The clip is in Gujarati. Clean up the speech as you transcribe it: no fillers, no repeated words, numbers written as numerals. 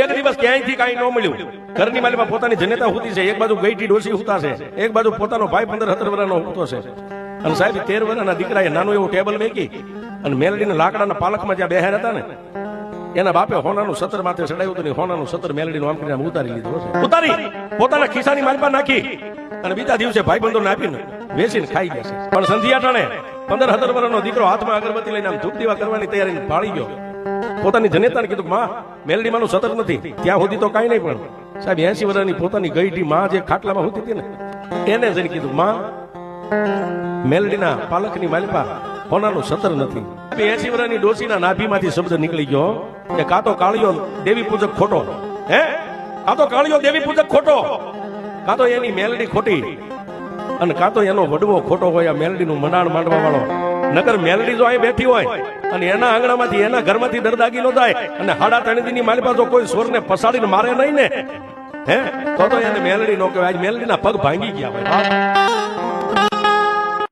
એક દિવસ ક્યાંયથી કાંઈ ન મળ્યું. ઘરની માલીમાં પોતાની જનેતા હોતી છે, એક બાજુ ગઈટી ડોસી હોતા છે, એક બાજુ પોતાનો ભાઈ 15-17 વર્ષનો હોતો છે. અને સાહેબ 13 વર્ષના દીકરાએ નાનું એવું ટેબલ મેકી અને મેલડીના લાકડાના પાલખમાં જ્યાં બેહાર હતા ને, એના બાપે હોનાનું સતર માથે ચડાવ્યું હતું ને હોનાનું સતર મેલડીનું આમ કરીને ઉતારી લીધું છે. ઉતારી પોતાના ખિસ્સાની માલમાં નાખી અને બીજા દિવસે ભાઈબંધોને આપીને વેચીને ખાઈ ગયા છે. પણ સંધિયા ટાણે 15-17 વર્ષનો દીકરો હાથમાં અગરબત્તી લઈને આમ ધૂપ દીવા કરવાની તૈયારી પાળી ગયો. પોતાની જનેતાને કીધું, માં મેલડી માનું સતર નથી. ત્યાં સુધી તો કાંઈ નહીં, પણ સાહેબ 80 વર્ષની પોતાની ગઈટી માં જે ખાટલામાં હોતી હતી ને, એને જઈને કીધું, માં મેલડીના પાલકની માલિપા હોનાનું સતર નથી. 80 વર્ષની ડોસીના નાભીમાંથી શબ્દ નીકળી ગયો કે કાં તો કાળિયો દેવી પૂજક ખોટો, કાં તો કાળિયો દેવી પૂજક ખોટો, કાં તો એની મેલડી ખોટી, અને કાં તો એનો વડવો ખોટો હોય. આ મેલડીનું મંડાણ માંડવા વાળો. નકર મેલડી જો અહીં બેઠી હોય અને એના આંગણામાંથી એના ઘરમાંથી દરદાગી નો જાય અને 3.5 દીની માલિપા જો કોઈ સોરને પસાડીને મારે નહીં ને, તો એને મેલડી નો કહેવાય. આજ મેલડીના પગ ભાંગી ગયા ભાઈ.